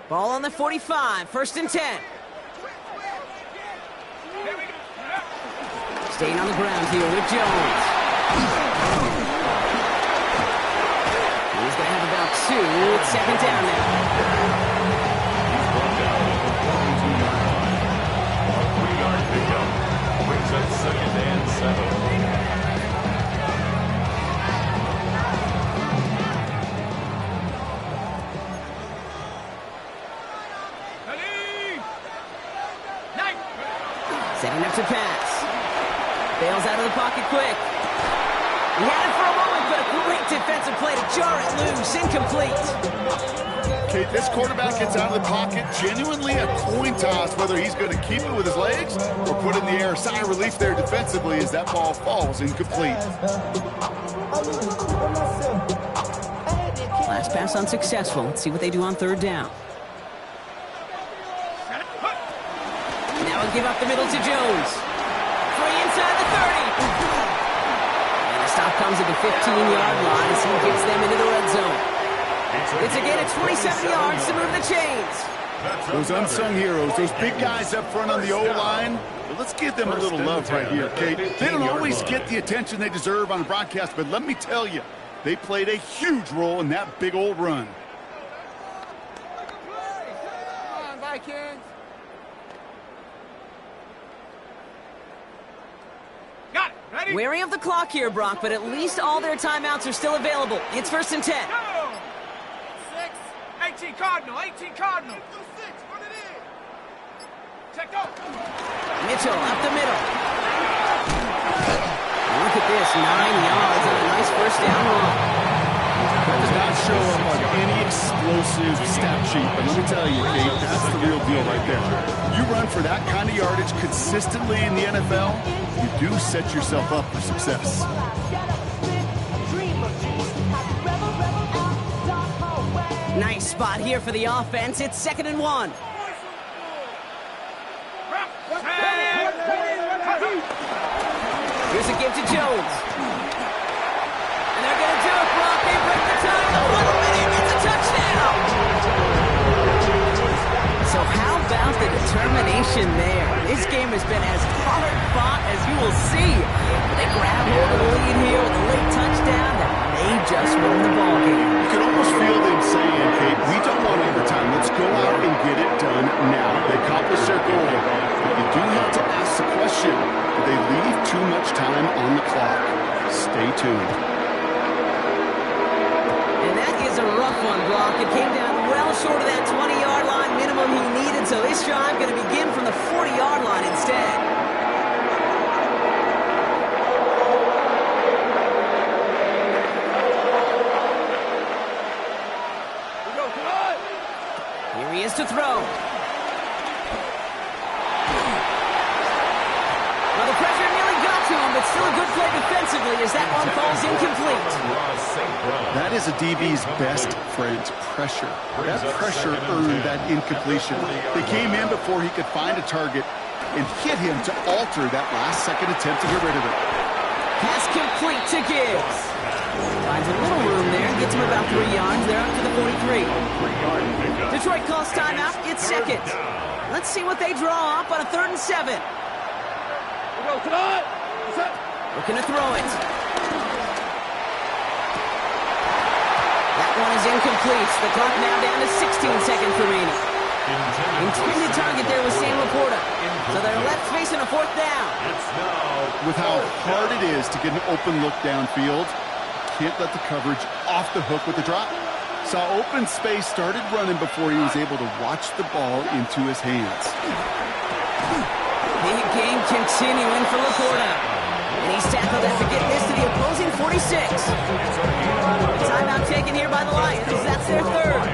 Ball on the 45, 1st and 10. Staying on the ground here with Jones. He's going to have about 2. It's 2nd down now. A 3-yard pickup brings up 2nd and 7. Setting up to pass. Bails out of the pocket quick. He had it for a moment, but a great defensive play to jar it loose. Incomplete. Okay, this quarterback gets out of the pocket. Genuinely a coin toss whether he's going to keep it with his legs or put it in the air. Sigh of relief there defensively as that ball falls incomplete. Last pass unsuccessful. Let's see what they do on 3rd down. Now give up the middle to Jones. Free inside the 30. And the stop comes at the 15-yard line as he gets them into the red zone. It's again at 27 yards to move the chains. Those unsung heroes, those big guys up front on the O-line, well, let's give them a little love right here, okay? They don't always get the attention they deserve on the broadcast, but let me tell you, they played a huge role in that big old run. Come on, Vikings. Got it. Ready? Wary of the clock here, Brock, but at least all their timeouts are still available. It's 1st and 10. Go. 18 Cardinal, 18 Cardinal. Check go. Mitchell up the middle. Look at this, 9 yards on a nice first down run. That does not show up on any explosive stat sheet, but let me tell you, Kate, that's the real deal right there. You run for that kind of yardage consistently in the NFL, you do set yourself up for success. Nice spot here for the offense. It's 2nd and 1. Here's a give to Jones. And they're going to do it, Brock. They break the tie. The 1 minute. It's a touchdown. So how about the determination there? This game has been as hard-fought as you will see. They grab hold of the lead here with a late touchdown that may just win the ballgame. You can almost feel them saying, Kate, we don't want overtime. Let's go out and get it done now. They accomplished their goal. But you do have to ask the question, do they leave too much time on the clock? Stay tuned. And that is a rough one, Brock. It came down well short of that 20-yard line minimum he needed, so this drive going to begin from the 40-yard line instead. Here he is to throw. Well, the pressure nearly got to him, but still a good play defensively as that one falls incomplete. That is a DB's best friend, pressure. That pressure earned that incompletion. They came in before he could find a target and hit him to alter that last-second attempt to get rid of it. Pass complete to Gibbs. Finds a little room there, gets him about 3 yards. They're up to the 43. Detroit calls timeout. It's 2nd. Let's see what they draw up on a 3rd and 7. Looking to throw it. That one is incomplete. The clock now down to 16 seconds. Intended target there was Sam Laporta. So they're left facing a fourth down. With how hard it is to get an open look downfield, can't let the coverage off the hook with the drop. Saw open space, started running before he was able to watch the ball into his hands. Big game continuing for Laporta. And he's tackled after getting this to the opposing 46. The timeout taken here by the Lions. That's their third.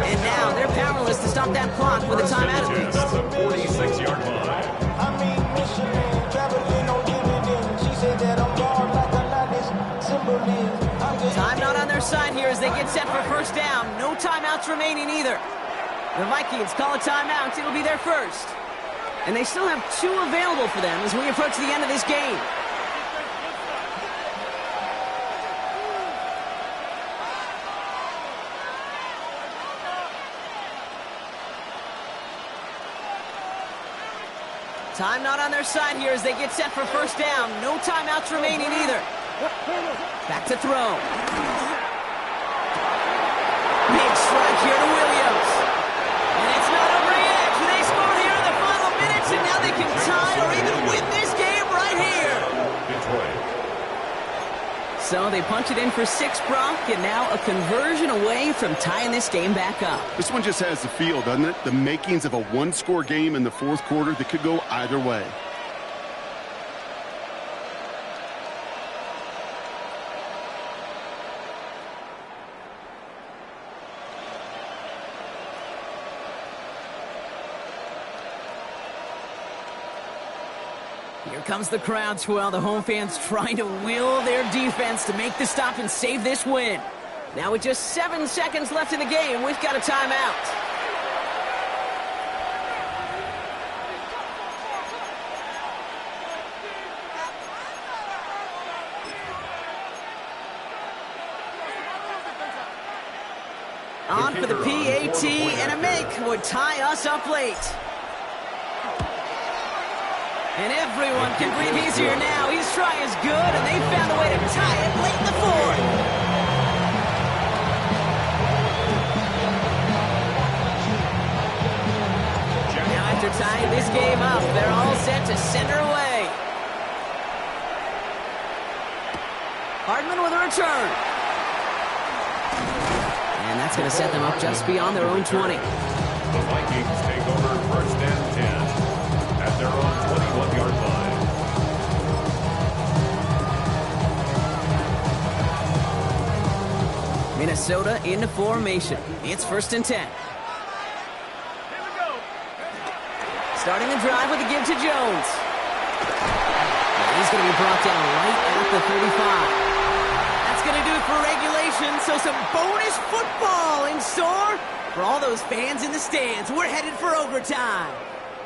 And now they're powerless to stop that clock with a timeout at least. At the 46-yard line. Time not on their side here as they get set for first down. No timeouts remaining either. The Vikings call a timeout. It'll be their first. And they still have 2 available for them as we approach the end of this game. Time not on their side here as they get set for first down. No timeouts remaining either. Back to throw. Big strike here to Williams. And it's not over yet. They score here in the final minutes, and now they can tie or even win this game right here. Detroit. So they punch it in for 6, Brock, and now a conversion away from tying this game back up. This one just has the feel, doesn't it? The makings of a one-score game in the fourth quarter that could go either way. Here comes the crowd swell. The home fans trying to will their defense to make the stop and save this win. Now with just 7 seconds left in the game, we've got a timeout. On for the PAT, and a make would tie us up late. And everyone can breathe easier now. His try is good, and they found a way to tie it late in the fourth. Now after tying this game up, they're all set to center away. Hardman with a return. And that's going to set them up just beyond their own 20. The Vikings take over first and 10 at their own 21-yard line. Minnesota into formation. It's first and 10. Here we go. Starting the drive with a give to Jones. And he's going to be brought down right at the 35. That's going to do it for regulation, so some bonus football in store for all those fans in the stands. We're headed for overtime.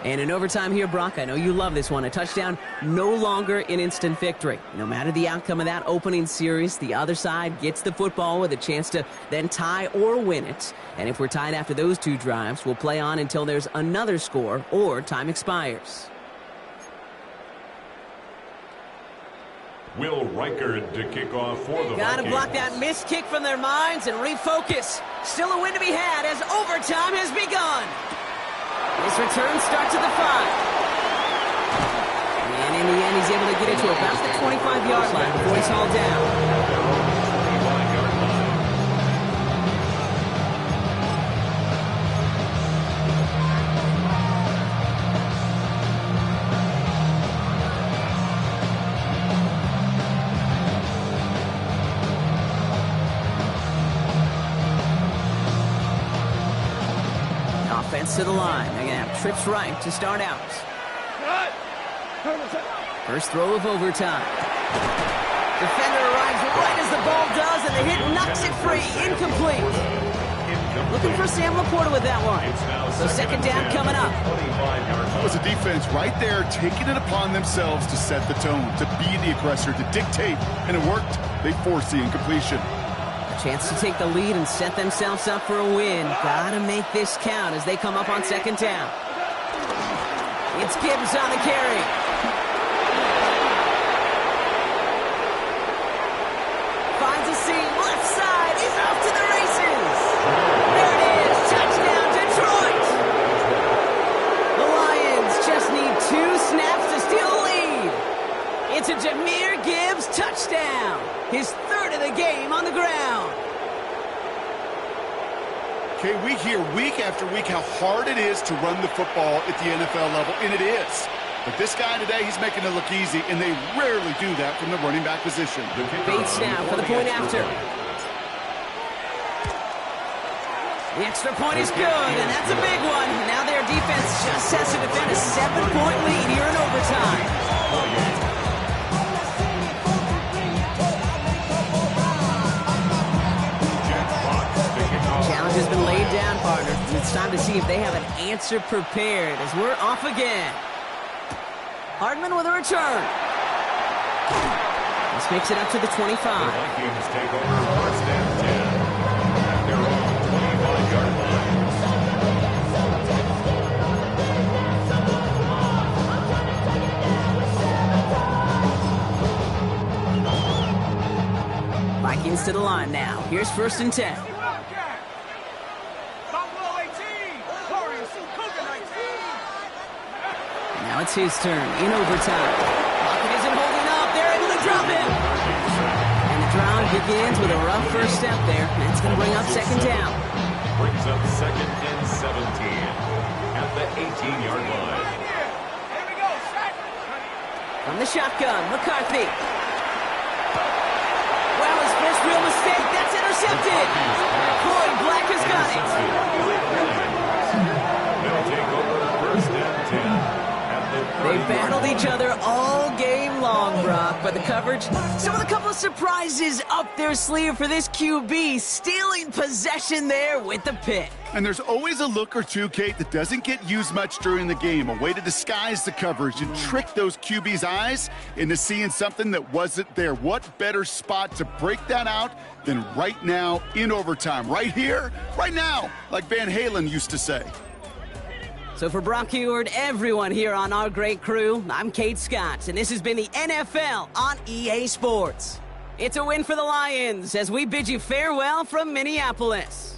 And in overtime here, Brock, I know you love this one. A touchdown, no longer an instant victory. No matter the outcome of that opening series, the other side gets the football with a chance to then tie or win it. And if we're tied after those 2 drives, we'll play on until there's another score or time expires. Will Reichard to kick off for the Got to Vikings. block that missed kick from their minds and refocus. Still a win to be had as overtime has begun. This return starts at the 5. And in the end, he's able to get it to about the 25-yard line before he's hauled down. Offense to the line. They're going to have trips right to start out. First throw of overtime. Defender arrives right as the ball does, and the hit knocks it free. Incomplete. Looking for Sam Laporta with that one. So second down coming up. That was a defense right there taking it upon themselves to set the tone, to be the aggressor, to dictate, and it worked. They forced the incompletion. A chance to take the lead and set themselves up for a win. Gotta make this count as they come up on second down. It's Gibbs on the carry. Finds a seam, left side, he's off to the races. There it is, touchdown Detroit. week after week how hard it is to run the football at the NFL level, and it is. But this guy today, he's making it look easy, and they rarely do that from the running back position. Bates now for the point after. The extra point is good, and that's a big one. Now their defense just has to defend a 7-point lead here in overtime. Challenge has been laid down, partner. It's time to see if they have an answer prepared as we're off again. Hardman with a return. This makes it up to the 25. The Vikings take over first and 10 at their own 25-yard line. Vikings to the line now. Here's first and 10. Now it's his turn in overtime. Lockett isn't holding up. They're able to drop him. And the drive begins with a rough first step there. That's going to bring up second down. Brings up second and 17 at the 18-yard line. Here we go, sack. From the shotgun, McCarthy. Well, his first real mistake. That's intercepted. Corey Black has got it. They'll take over first and 10. They battled each other all game long, Brock, but the coverage, so with a couple of surprises up their sleeve for this QB, stealing possession there with the pick. And there's always a look or two, Kate, that doesn't get used much during the game, a way to disguise the coverage and trick those QB's eyes into seeing something that wasn't there. What better spot to break that out than right now in overtime? Right here, right now, like Van Halen used to say. So for Brock Heward, everyone here on our great crew, I'm Kate Scott, and this has been the NFL on EA Sports. It's a win for the Lions as we bid you farewell from Minneapolis.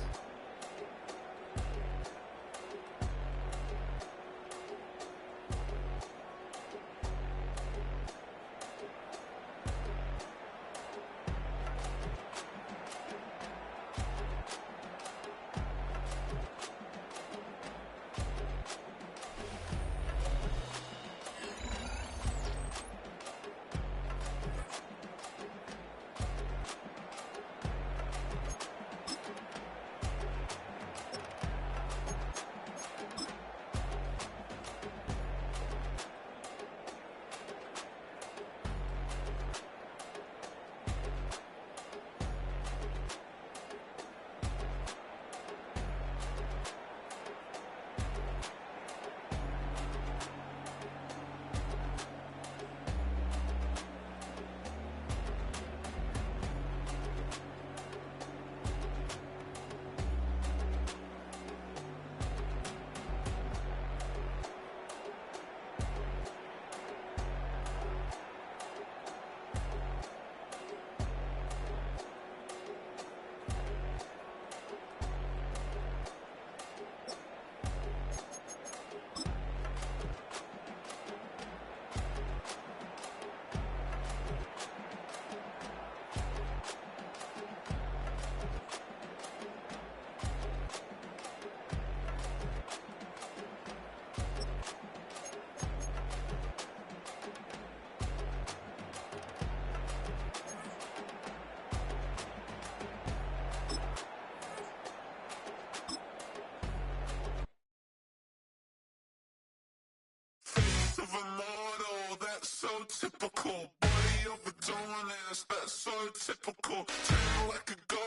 Of a model, that's so typical. Body of a Adonis, that's so typical. Train like a god,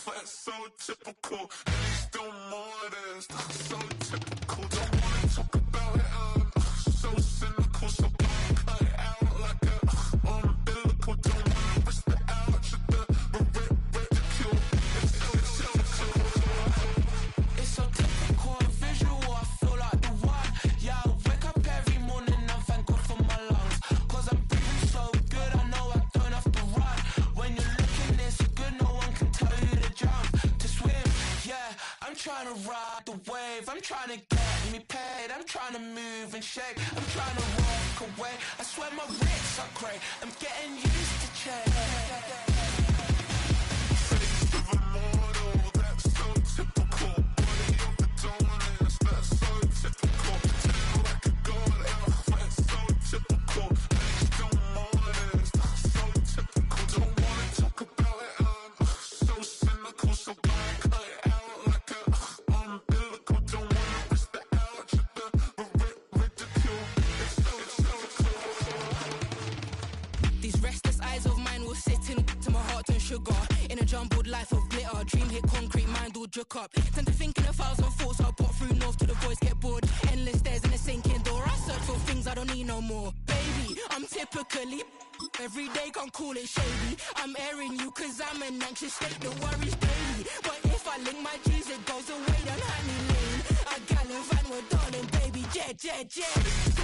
that's so typical. And he's still modest, so typical. Don't wanna talk about it, so cynical. So cut it out like a umbilical. Don't wanna risk the ouch of the ridicule. It's so typical and visual, I feel like the one. Yeah, I wake up every morning and thank God for my lungs. Cause I'm breathing so good, I know I don't have to run. When you're looking this good, no one can tell you to jump, to swim. Yeah, I'm trying to ride the wave, I'm trying to get me paid, I'm trying to move and shake, I'm trying to walk away. I swear my wrists are great, I'm getting used to change. Face of a model, that's so typical. Body of a look up. Tend to think in 1,000 thoughts. I pop through north to the voice, get bored. Endless stairs in a sinking door. I search for things I don't need no more. Baby, I'm typically every day, can't call it shady. I'm airing you cause I'm an anxious state, the worries daily. But if I link my G's, it goes away, then honey lane. I gallon van, we're darling, baby, jet, jet, jet.